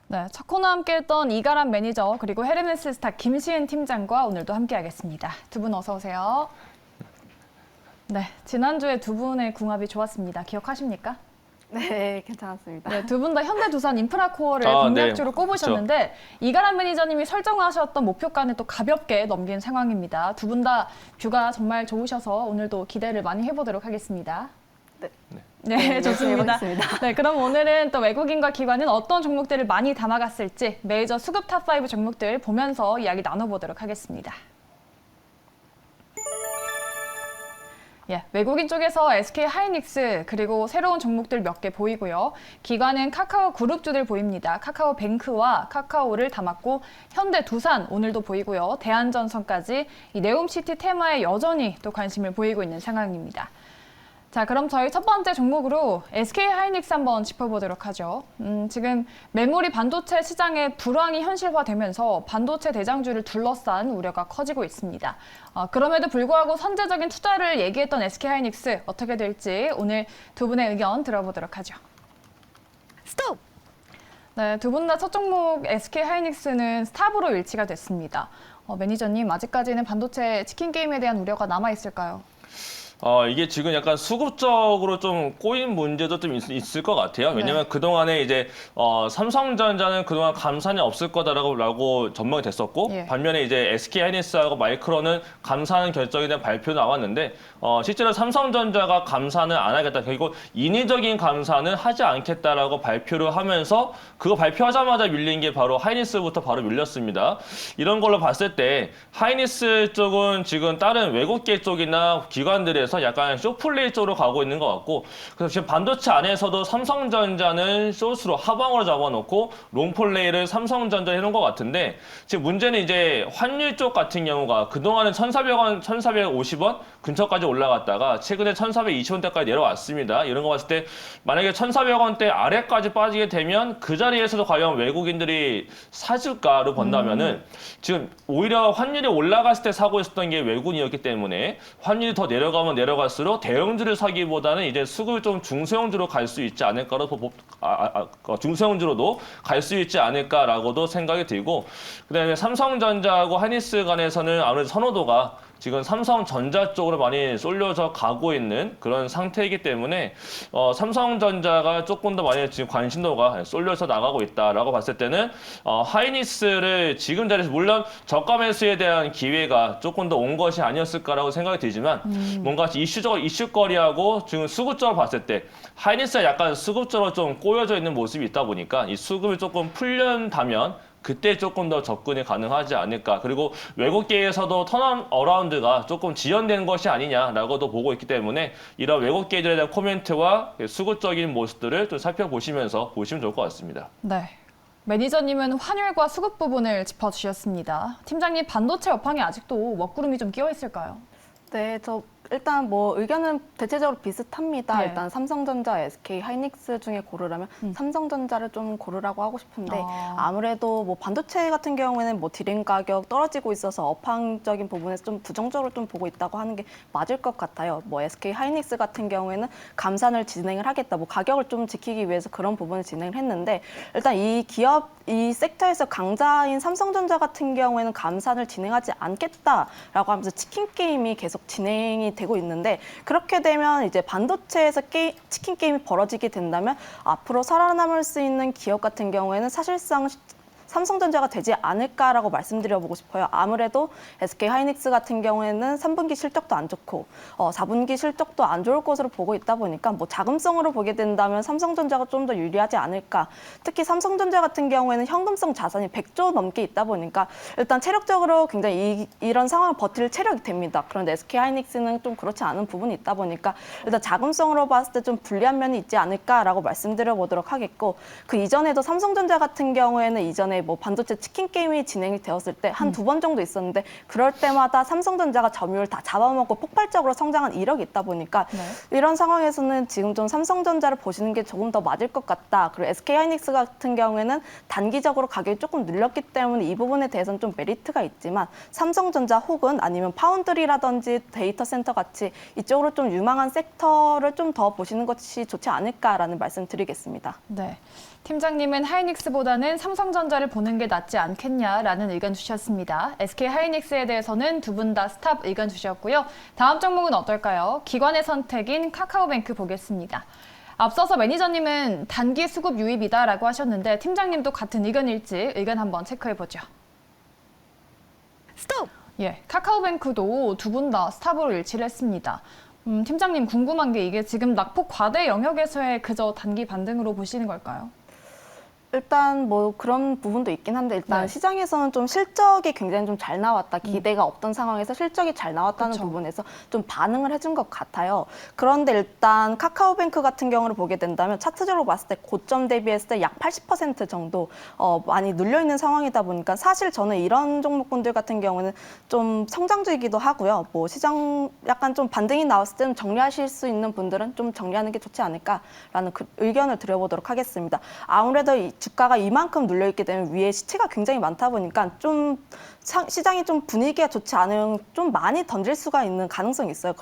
네, 첫 코너 함께했던 이가람 매니저 그리고 헤르메스 스타 김시은 팀장과 오늘도 함께하겠습니다. 두 분 어서 오세요. 네, 지난주에 두 분의 궁합이 좋았습니다. 기억하십니까? 네, 괜찮았습니다. 네, 두 분 다 현대두산 인프라코어를 네, 공략주로 꼽으셨는데 이가람 매니저님이 설정하셨던 목표가는 또 가볍게 넘긴 상황입니다. 두 분 다 뷰가 정말 좋으셔서 오늘도 기대를 많이 해보도록 하겠습니다. 네. 네, 좋습니다. 해보겠습니다. 네, 그럼 오늘은 또 외국인과 기관은 어떤 종목들을 많이 담아갔을지 메이저 수급 탑5 종목들 보면서 이야기 나눠보도록 하겠습니다. 예, 외국인 쪽에서 SK 하이닉스 그리고 새로운 종목들 몇 개 보이고요. 기관은 카카오 그룹주들 보입니다. 카카오뱅크와 카카오를 담았고 현대두산 오늘도 보이고요. 대한전선까지 이 네옴시티 테마에 여전히 또 관심을 보이고 있는 상황입니다. 자, 그럼 저희 첫 번째 종목으로 SK 하이닉스 한번 짚어보도록 하죠. 지금 메모리 반도체 시장의 불황이 현실화되면서 반도체 대장주를 둘러싼 우려가 커지고 있습니다. 그럼에도 불구하고 선제적인 투자를 얘기했던 SK 하이닉스 어떻게 될지 오늘 두 분의 의견 들어보도록 하죠. 스톱! 네, 두 분 다 첫 종목 SK 하이닉스는 스탑으로 일치가 됐습니다. 매니저님, 아직까지는 반도체 치킨 게임에 대한 우려가 남아 있을까요? 이게 지금 약간 수급적으로 좀 꼬인 문제도 좀 있을 것 같아요. 왜냐면 네. 그동안에 이제, 삼성전자는 그동안 감산이 없을 거다라고 전망이 됐었고, 예. 반면에 이제 SK 하이닉스하고 마이크론은 감산 결정에 대한 발표도 나왔는데, 실제로 삼성전자가 감산을 안 하겠다. 그리고 인위적인 감산은 하지 않겠다라고 발표를 하면서 그거 발표하자마자 밀린 게 바로 하이닉스부터 바로 밀렸습니다. 이런 걸로 봤을 때 하이닉스 쪽은 지금 다른 외국계 쪽이나 기관들에서 약간 쇼플레이 쪽으로 가고 있는 것 같고, 그래서 지금 반도체 안에서도 삼성전자는 숏으로 하방으로 잡아놓고 롱플레이를 삼성전자에 해놓은 것 같은데, 지금 문제는 이제 환율 쪽 같은 경우가 그동안은 1,400원, 1,450원 근처까지 올라갔다가 최근에 1,420원대까지 내려왔습니다. 이런 거 봤을 때 만약에 1,400원대 아래까지 빠지게 되면 그 자리에서도 과연 외국인들이 사줄까를 본다면은 지금 오히려 환율이 올라갔을 때 사고 있었던 게 외국인이었기 때문에 환율이 더 내려가면 내려갈수록 대형주를 사기보다는 이제 수급이 좀 중소형주로 갈 수 있지 않을까로 중소형주로도 갈 수 있지 않을까라고도 생각이 들고, 그다음에 삼성전자하고 하이닉스 간에서는 아무래도 선호도가 지금 삼성전자 쪽으로 많이 쏠려서 가고 있는 그런 상태이기 때문에 삼성전자가 조금 더 많이 지금 관심도가 쏠려서 나가고 있다라고 봤을 때는 하이닉스를 지금 자리에서 물론 저가 매수에 대한 기회가 조금 더 온 것이 아니었을까라고 생각이 들지만 뭔가 이슈거리하고 지금 수급적으로 봤을 때 하이닉스가 약간 수급적으로 좀 꼬여져 있는 모습이 있다 보니까 이 수급이 조금 풀린다면 그때 조금 더 접근이 가능하지 않을까. 그리고 외국계에서도 턴어라운드가 조금 지연된 것이 아니냐라고도 보고 있기 때문에 이런 외국계들에 대한 코멘트와 수급적인 모습들을 좀 살펴보시면서 보시면 좋을 것 같습니다. 네. 매니저님은 환율과 수급 부분을 짚어주셨습니다. 팀장님, 반도체 업황에 아직도 먹구름이 좀 끼어 있을까요? 네, 저 일단 뭐 의견은 대체적으로 비슷합니다. 네. 일단 삼성전자, SK 하이닉스 중에 고르라면 삼성전자를 좀 고르라고 하고 싶은데 아무래도 뭐 반도체 같은 경우에는 뭐 디램 가격 떨어지고 있어서 업황적인 부분에서 좀 부정적으로 좀 보고 있다고 하는 게 맞을 것 같아요. 뭐 SK 하이닉스 같은 경우에는 감산을 진행을 하겠다. 뭐 가격을 좀 지키기 위해서 그런 부분을 진행을 했는데 일단 이 기업, 이 섹터에서 강자인 삼성전자 같은 경우에는 감산을 진행하지 않겠다라고 하면서 치킨 게임이 계속 진행이 되고 있는데, 그렇게 되면 이제 반도체에서 치킨 게임이 벌어지게 된다면 앞으로 살아남을 수 있는 기업 같은 경우에는 사실상 삼성전자가 되지 않을까라고 말씀드려보고 싶어요. 아무래도 SK 하이닉스 같은 경우에는 3분기 실적도 안 좋고 4분기 실적도 안 좋을 것으로 보고 있다 보니까 뭐 자금성으로 보게 된다면 삼성전자가 좀 더 유리하지 않을까. 특히 삼성전자 같은 경우에는 현금성 자산이 100조 넘게 있다 보니까 일단 체력적으로 굉장히 이런 상황을 버틸 체력이 됩니다. 그런데 SK 하이닉스는 좀 그렇지 않은 부분이 있다 보니까 일단 자금성으로 봤을 때 좀 불리한 면이 있지 않을까라고 말씀드려보도록 하겠고, 그 이전에도 삼성전자 같은 경우에는 이전에 뭐 반도체 치킨 게임이 진행이 되었을 때 한 두 번 정도 있었는데 그럴 때마다 삼성전자가 점유율 다 잡아먹고 폭발적으로 성장한 이력이 있다 보니까 이런 상황에서는 지금 좀 삼성전자를 보시는 게 조금 더 맞을 것 같다. 그리고 SK 하이닉스 같은 경우에는 단기적으로 가격이 조금 늘렸기 때문에 이 부분에 대해서는 좀 메리트가 있지만 삼성전자 혹은 아니면 파운드리라든지 데이터 센터 같이 이쪽으로 좀 유망한 섹터를 좀 더 보시는 것이 좋지 않을까라는 말씀 드리겠습니다. 네. 팀장님은 하이닉스보다는 삼성전자를 보는 게 낫지 않겠냐라는 의견 주셨습니다. SK 하이닉스에 대해서는 두 분 다 스탑 의견 주셨고요. 다음 종목은 어떨까요? 기관의 선택인 카카오뱅크 보겠습니다. 앞서서 매니저님은 단기 수급 유입이다라고 하셨는데 팀장님도 같은 의견일지 의견 한번 체크해보죠. 스톱! 예, 카카오뱅크도 두 분 다 스탑으로 일치를 했습니다. 팀장님 궁금한 게 이게 지금 낙폭 과대 영역에서의 그저 단기 반등으로 보시는 걸까요? 일단 뭐 그런 부분도 있긴 한데 일단 네. 시장에서는 좀 실적이 굉장히 좀 잘 나왔다. 기대가 없던 상황에서 실적이 잘 나왔다는 그쵸. 부분에서 좀 반응을 해준 것 같아요. 그런데 일단 카카오뱅크 같은 경우를 보게 된다면 차트적으로 봤을 때 고점 대비했을 때 약 80% 정도 많이 눌려 있는 상황이다 보니까 사실 저는 이런 종목군들 같은 경우는 좀 성장주이기도 하고요. 뭐 시장 약간 좀 반등이 나왔을 때는 정리하실 수 있는 분들은 좀 정리하는 게 좋지 않을까라는 그 의견을 드려보도록 하겠습니다. 아무래도 이 주가가 이만큼 눌려있기 때문에 위에 시체가 굉장히 많다 보니까 좀 시장이 좀 분위기가 좋지 않은 좀 많이 던질 수가 있는 가능성이 있어요.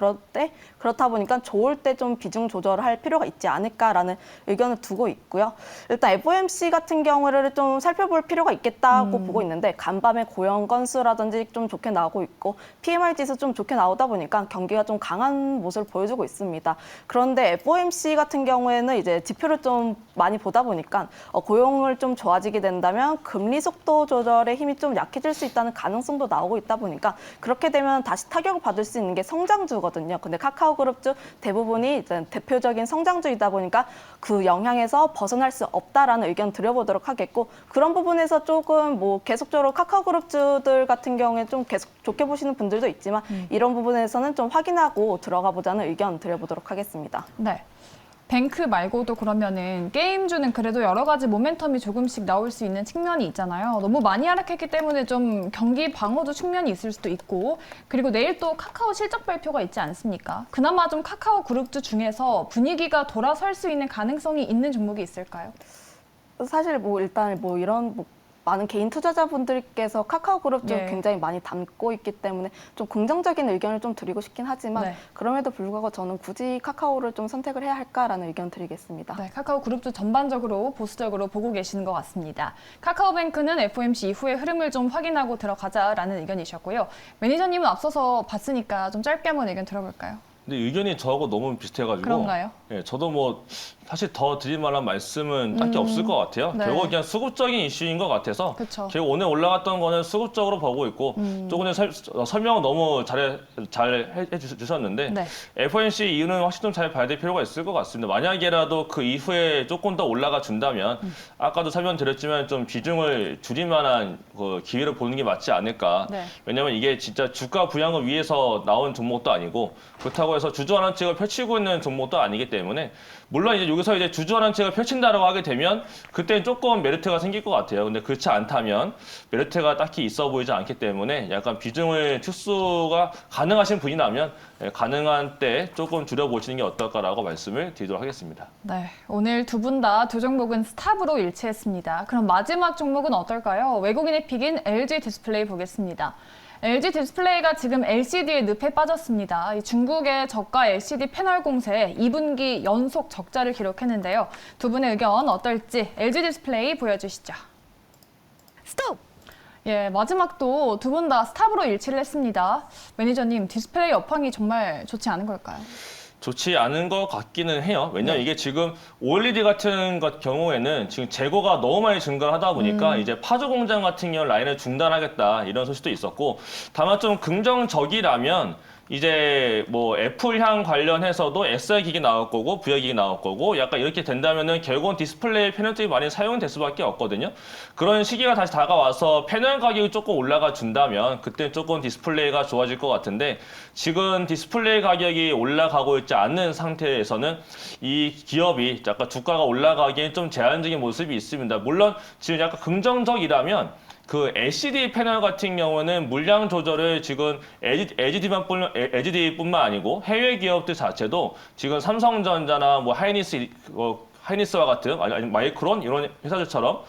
그렇다 보니까 좋을 때 좀 비중 조절을 할 필요가 있지 않을까라는 의견을 두고 있고요. 일단 FOMC 같은 경우를 좀 살펴볼 필요가 있겠다고 보고 있는데 간밤에 고용 건수라든지 좀 좋게 나오고 있고 PMI 지수 좀 좋게 나오다 보니까 경기가 좀 강한 모습을 보여주고 있습니다. 그런데 FOMC 같은 경우에는 이제 지표를 좀 많이 보다 보니까 고용을 좀 좋아지게 된다면 금리 속도 조절의 힘이 좀 약해질 수 있다는 가능성도 나오고 있다 보니까 그렇게 되면 다시 타격을 받을 수 있는 게 성장주거든요. 근데 카카오그룹주 대부분이 이제 대표적인 성장주이다 보니까 그 영향에서 벗어날 수 없다라는 의견 드려보도록 하겠고 그런 부분에서 조금 뭐 계속적으로 카카오그룹주들 같은 경우에 좀 계속 좋게 보시는 분들도 있지만 이런 부분에서는 좀 확인하고 들어가 보자는 의견 드려보도록 하겠습니다. 네. 뱅크 말고도 그러면은 게임주는 그래도 여러 가지 모멘텀이 조금씩 나올 수 있는 측면이 있잖아요. 너무 많이 하락했기 때문에 좀 경기 방어도 측면이 있을 수도 있고 그리고 내일 또 카카오 실적 발표가 있지 않습니까? 그나마 좀 카카오 그룹주 중에서 분위기가 돌아설 수 있는 가능성이 있는 종목이 있을까요? 사실 뭐 일단 뭐 이런 뭐 많은 개인 투자자분들께서 카카오그룹 좀 네. 굉장히 많이 담고 있기 때문에 좀 긍정적인 의견을 좀 드리고 싶긴 하지만 네. 그럼에도 불구하고 저는 굳이 카카오를 좀 선택을 해야 할까라는 의견 드리겠습니다. 네, 카카오 그룹도 전반적으로 보수적으로 보고 계시는 것 같습니다. 카카오뱅크는 FOMC 이후의 흐름을 좀 확인하고 들어가자라는 의견이셨고요. 매니저님은 앞서서 봤으니까 좀 짧게 한번 의견 들어볼까요? 근데 의견이 저하고 너무 비슷해가지고 그런가요? 예, 저도 뭐 사실 더 드릴 만한 말씀은 딱히 없을 것 같아요. 네. 결국 그냥 수급적인 이슈인 것 같아서 그쵸. 결국 오늘 올라갔던 거는 수급적으로 보고 있고 조금 전에 설명을 너무 잘 해주셨는데 네. FOMC 이유는 확실히 좀 잘 봐야 될 필요가 있을 것 같습니다. 만약에라도 그 이후에 조금 더 올라가 준다면 아까도 설명드렸지만 좀 비중을 줄일 만한 그 기회를 보는 게 맞지 않을까. 네. 왜냐면 이게 진짜 주가 부양을 위해서 나온 종목도 아니고 그렇다고 해서 주주환원책을 펼치고 있는 종목도 아니기 때문에 물론 이제 여기서 이제 주주환원책을 펼친다라고 하게 되면 그때는 조금 메리트가 생길 것 같아요. 근데 그렇지 않다면 메리트가 딱히 있어 보이지 않기 때문에 약간 비중을 특수가 가능하신 분이라면 가능한 때 조금 줄여보시는 게 어떨까라고 말씀을 드리도록 하겠습니다. 네, 오늘 두 분 다 두 종목은 스탑으로 일치했습니다. 그럼 마지막 종목은 어떨까요? 외국인의 픽인 LG 디스플레이 보겠습니다. LG 디스플레이가 지금 LCD의 늪에 빠졌습니다. 이 중국의 저가 LCD 패널 공세 2분기 연속 적자를 기록했는데요. 두 분의 의견 어떨지 LG 디스플레이 보여주시죠. 스톱! 예, 마지막도 두 분 다 스탑으로 일치를 했습니다. 매니저님, 디스플레이 업황이 정말 좋지 않은 걸까요? 좋지 않은 것 같기는 해요. 왜냐면 이게 지금 OLED 같은 것 경우에는 지금 재고가 너무 많이 증가를 하다 보니까 이제 파주 공장 같은 경우 라인을 중단하겠다 이런 소식도 있었고 다만 좀 긍정적이라면 이제 뭐 애플향 관련해서도 SR 기기 나올 거고 VR 기기 나올 거고 약간 이렇게 된다면은 결국은 디스플레이 패널들이 많이 사용될 수밖에 없거든요. 그런 시기가 다시 다가와서 패널 가격이 조금 올라가 준다면 그때 조금 디스플레이가 좋아질 것 같은데 지금 디스플레이 가격이 올라가고 있지 않는 상태에서는 이 기업이 약간 주가가 올라가기엔 좀 제한적인 모습이 있습니다. 물론 지금 약간 긍정적이라면 그 LCD 패널 같은 경우는 물량 조절을 지금 LGD뿐만 아니고 해외 기업들 자체도 지금 삼성전자나 뭐 하이닉스와 같은 아니 마이크론 이런 회사들처럼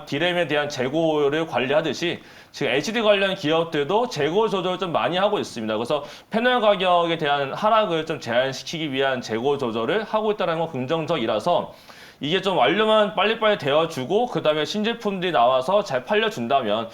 디램에 대한 재고를 관리하듯이 지금 LCD 관련 기업들도 재고 조절을 좀 많이 하고 있습니다. 그래서 패널 가격에 대한 하락을 좀 제한시키기 위한 재고 조절을 하고 있다는 건 긍정적이라서 이게 좀 완료만 빨리빨리 되어주고 그다음에 신제품들이 나와서 잘 팔려준다면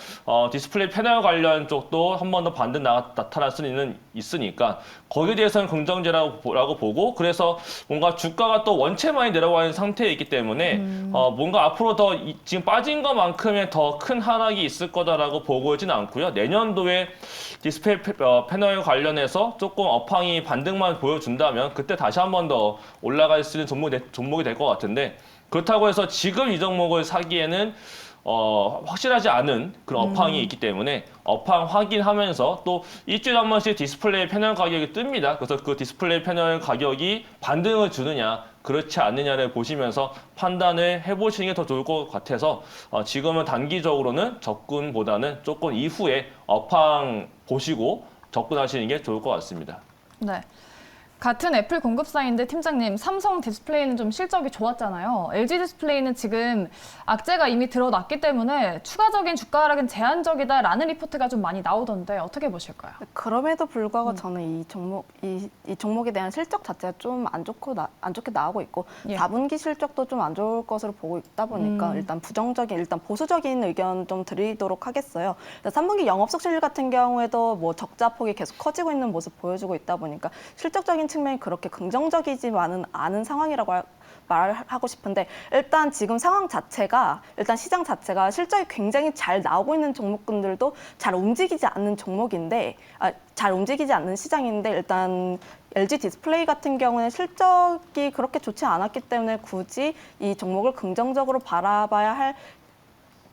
디스플레이 패널 관련 쪽도 한 번 더 반등 나타날 수는 있으니까 거기에 대해서는 긍정적이라고 보고 그래서 뭔가 주가가 또 원체 많이 내려와 있는 상태에 있기 때문에 뭔가 앞으로 더 지금 빠진 것만큼의 더 큰 하락이 있을 거다라고 보고 있지는 않고요. 내년도에 디스플레이 패널 관련해서 조금 업황이 반등만 보여준다면 그때 다시 한 번 더 올라갈 수 있는 종목이 될 것 같은데 그렇다고 해서 지금 이 종목을 사기에는 확실하지 않은 그런 업황이 있기 때문에 업황 확인하면서 또 일주일에 한 번씩 디스플레이 패널 가격이 뜹니다. 그래서 그 디스플레이 패널 가격이 반등을 주느냐 그렇지 않느냐를 보시면서 판단을 해보시는 게 더 좋을 것 같아서 지금은 단기적으로는 접근보다는 조금 이후에 업황 보시고 접근하시는 게 좋을 것 같습니다. 네. 같은 애플 공급사인데 팀장님, 삼성 디스플레이는 좀 실적이 좋았잖아요. LG 디스플레이는 지금 악재가 이미 드러났기 때문에 추가적인 주가 하락은 제한적이다라는 리포트가 좀 많이 나오던데 어떻게 보실까요? 그럼에도 불구하고 저는 이 종목에 대한 실적 자체가 좀 안 좋게 나오고 있고 예. 4분기 실적도 좀 안 좋을 것으로 보고 있다 보니까 일단 보수적인 의견 좀 드리도록 하겠어요. 3분기 영업속실률 같은 경우에도 뭐 적자폭이 계속 커지고 있는 모습 보여주고 있다 보니까 실적적인 측면이 그렇게 긍정적이지만은 않은 상황이라고 말하고 싶은데 일단 지금 상황 자체가 일단 시장 자체가 실적이 굉장히 잘 나오고 있는 종목군들도 잘 움직이지 않는 잘 움직이지 않는 시장인데 일단 LG 디스플레이 같은 경우는 실적이 그렇게 좋지 않았기 때문에 굳이 이 종목을 긍정적으로 바라봐야 할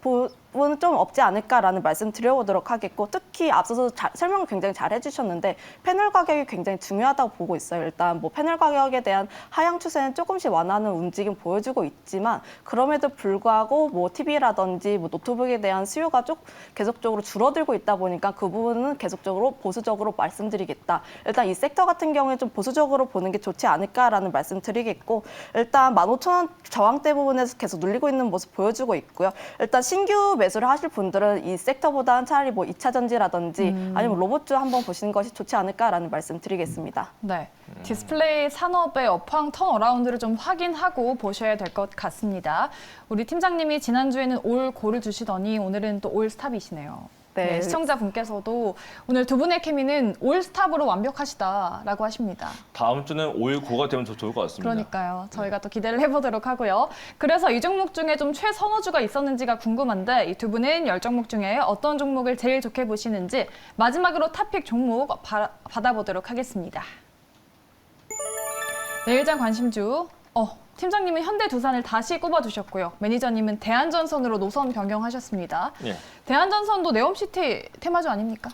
부분은 좀 없지 않을까라는 말씀 드려보도록 하겠고 특히 앞서서 설명을 굉장히 잘 해주셨는데 패널 가격이 굉장히 중요하다고 보고 있어요. 일단 뭐 패널 가격에 대한 하향 추세는 조금씩 완화하는 움직임 보여주고 있지만 그럼에도 불구하고 뭐 TV라든지 뭐 노트북에 대한 수요가 계속적으로 줄어들고 있다 보니까 그 부분은 계속적으로 보수적으로 말씀드리겠다. 일단 이 섹터 같은 경우에 좀 보수적으로 보는 게 좋지 않을까라는 말씀 드리겠고 일단 15,000원 저항대 부분에서 계속 눌리고 있는 모습 보여주고 있고요. 일단 신규 매수를 하실 분들은 이 섹터보다는 차라리 뭐 2차 전지라든지 아니면 로봇주 한번 보시는 것이 좋지 않을까라는 말씀 드리겠습니다. 네. 디스플레이 산업의 업황 턴어라운드를 좀 확인하고 보셔야 될 것 같습니다. 우리 팀장님이 지난주에는 올 고를 주시더니 오늘은 또 올 스탑이시네요. 네, 시청자분께서도 오늘 두 분의 케미는 올 스탑으로 완벽하시다라고 하십니다. 다음 주는 5일 9가 되면 더 좋을 것 같습니다. 그러니까요. 저희가 또 기대를 해보도록 하고요. 그래서 이 종목 중에 좀 최선호주가 있었는지가 궁금한데 이 두 분은 10종목 중에 어떤 종목을 제일 좋게 보시는지 마지막으로 탑픽 종목 받아보도록 하겠습니다. 내일장 관심주. 팀장님은 현대두산을 다시 꼽아주셨고요. 매니저님은 대한전선으로 노선 변경하셨습니다. 예. 대한전선도 네옴시티 테마주 아닙니까?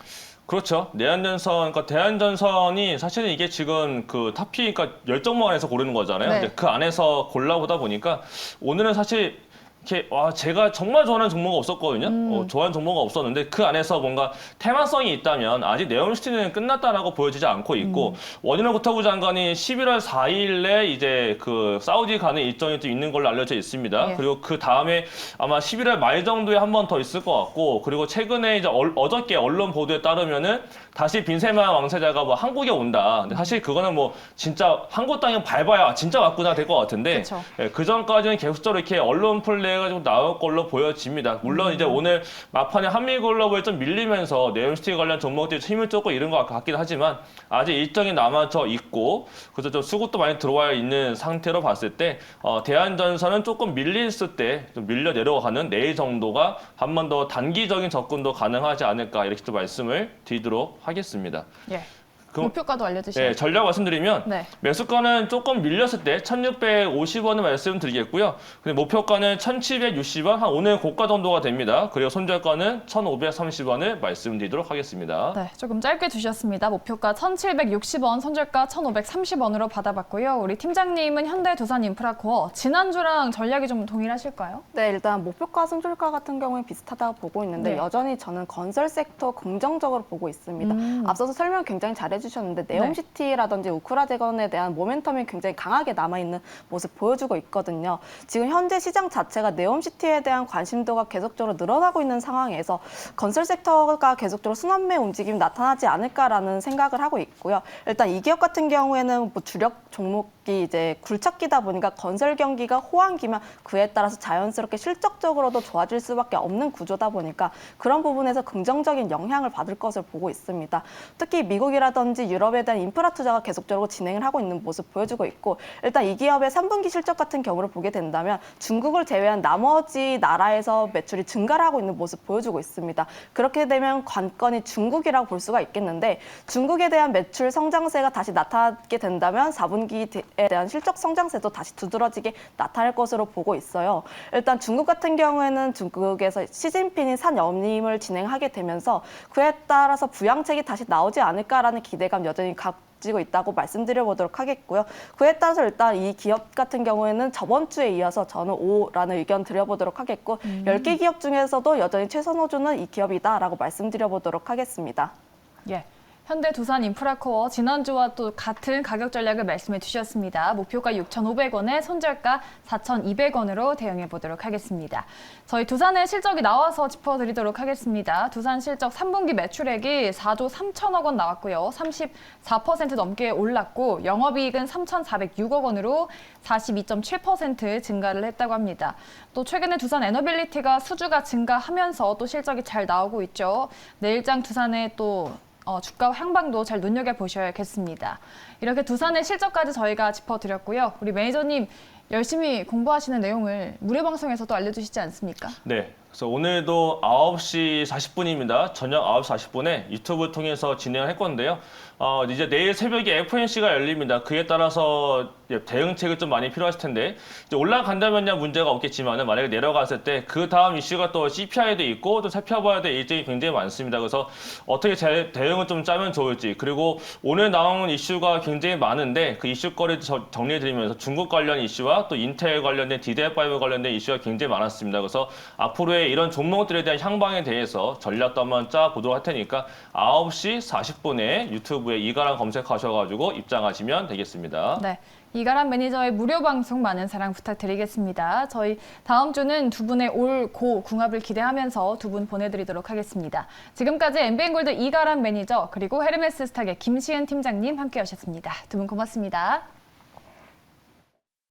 그렇죠. 대한전선이 사실은 이게 지금 그 탑피, 그러니까 10종목 안에서 고르는 거잖아요. 네. 근데 그 안에서 골라보다 보니까 오늘은 사실 이렇게 제가 정말 좋아하는 종목은 없었거든요. 좋아하는 종목은 없었는데 그 안에서 뭔가 테마성이 있다면 아직 네옴시티는 끝났다라고 보여지지 않고 있고 원희룡 국토부 장관이 11월 4일에 이제 그 사우디 가는 일정이 좀 있는 걸로 알려져 있습니다. 예. 그리고 그 다음에 아마 11월 말 정도에 한 번 더 있을 것 같고 그리고 최근에 이제 어저께 언론 보도에 따르면은 다시 빈셀만 왕세자가 뭐 한국에 온다. 근데 사실 그거는 뭐 진짜 한국 땅에 밟아야 진짜 왔구나 될 것 같은데 그쵸. 그 전까지는 계속적으로 이렇게 언론 플레이가 좀 나올 걸로 보여집니다. 물론 이제 오늘 막판에 한미글로벌 좀 밀리면서 네옴시티 관련 종목들이 힘을 조금 잃은 것 같긴 하지만 아직 일정이 남아져 있고 그래서 좀 수급도 많이 들어와 있는 상태로 봤을 때 대한전선은 조금 밀렸을 때 좀 밀려 내려가는 내일 정도가 한 번 더 단기적인 접근도 가능하지 않을까 이렇게 또 말씀을 드리도록 하겠습니다. 예. 목표가도 알려주시죠. 네, 전략 말씀드리면 네. 매수가는 조금 밀렸을 때 1,650원을 말씀드리겠고요. 근데 목표가는 1,760원, 한 오늘 고가 정도가 됩니다. 그리고 손절가는 1,530원을 말씀드리도록 하겠습니다. 네, 조금 짧게 주셨습니다. 목표가 1,760원, 손절가 1,530원으로 받아봤고요. 우리 팀장님은 현대두산인프라코어 지난주랑 전략이 좀 동일하실까요? 네, 일단 목표가, 손절가 같은 경우에 비슷하다고 보고 있는데 네. 여전히 저는 건설 섹터 긍정적으로 보고 있습니다. 앞서서 설명 굉장히 잘해주셨는데 해주셨는데 네옴시티라든지 우크라제건에 대한 모멘텀이 굉장히 강하게 남아있는 모습 보여주고 있거든요. 지금 현재 시장 자체가 네옴시티에 대한 관심도가 계속적으로 늘어나고 있는 상황에서 건설 섹터가 계속적으로 순환매 움직임이 나타나지 않을까라는 생각을 하고 있고요. 일단 이 기업 같은 경우에는 뭐 주력 종목이 이제 굴착기다 보니까 건설 경기가 호황기면 그에 따라서 자연스럽게 실적적으로도 좋아질 수밖에 없는 구조다 보니까 그런 부분에서 긍정적인 영향을 받을 것을 보고 있습니다. 특히 미국이라든지 유럽에 대한 인프라 투자가 계속적으로 진행을 하고 있는 모습 보여주고 있고 일단 이 기업의 3분기 실적 같은 경우를 보게 된다면 중국을 제외한 나머지 나라에서 매출이 증가를 하고 있는 모습 보여주고 있습니다. 그렇게 되면 관건이 중국이라고 볼 수가 있겠는데 중국에 대한 매출 성장세가 다시 나타나게 된다면 4분기에 대한 실적 성장세도 다시 두드러지게 나타날 것으로 보고 있어요. 일단 중국 같은 경우에는 중국에서 시진핑이 산연임을 진행하게 되면서 그에 따라서 부양책이 다시 나오지 않을까라는 기대감 여전히 가지고 있다고 말씀드려보도록 하겠고요. 그에 따라서 일단 이 기업 같은 경우에는 저번 주에 이어서 저는 5라는 의견 드려보도록 하겠고 10개 기업 중에서도 여전히 최선 호주는 이 기업이다라고 말씀드려보도록 하겠습니다. 예. 현대 두산 인프라코어 지난주와 또 같은 가격 전략을 말씀해 주셨습니다. 목표가 6,500원에 손절가 4,200원으로 대응해 보도록 하겠습니다. 저희 두산의 실적이 나와서 짚어드리도록 하겠습니다. 두산 실적 3분기 매출액이 4조 3천억 원 나왔고요. 34% 넘게 올랐고 영업이익은 3,406억 원으로 42.7% 증가를 했다고 합니다. 또 최근에 두산 에너빌리티가 수주가 증가하면서 또 실적이 잘 나오고 있죠. 내일장 두산의 또 주가 향방도 잘 눈여겨보셔야겠습니다. 이렇게 두산의 실적까지 저희가 짚어드렸고요. 우리 매니저님 열심히 공부하시는 내용을 무료방송에서도 알려주시지 않습니까? 네. 그래서 오늘도 9시 40분입니다. 저녁 9시 40분에 유튜브 통해서 진행을 할 건데요. 이제 내일 새벽에 FOMC가 열립니다. 그에 따라서 대응책이 좀 많이 필요하실 텐데 이제 올라간다면야 문제가 없겠지만 만약에 내려갔을 때 그 다음 이슈가 또 CPI도 있고 또 살펴봐야 될 일정이 굉장히 많습니다. 그래서 어떻게 잘 대응을 좀 짜면 좋을지 그리고 오늘 나온 이슈가 굉장히 많은데 그 이슈거리를 정리해드리면서 중국 관련 이슈와 또 인텔 관련된 DDR5 관련된 이슈가 굉장히 많았습니다. 그래서 앞으로의 이런 종목들에 대한 향방에 대해서 전략도 한번 짜보도록 할 테니까 9시 40분에 유튜브에 이가람 검색하셔가지고 입장하시면 되겠습니다. 네. 이가람 매니저의 무료 방송 많은 사랑 부탁드리겠습니다. 저희 다음 주는 두 분의 올 고 궁합을 기대하면서 두 분 보내드리도록 하겠습니다. 지금까지 MBN골드 이가람 매니저 그리고 헤르메스 스탁의 김시은 팀장님 함께 하셨습니다. 두 분 고맙습니다.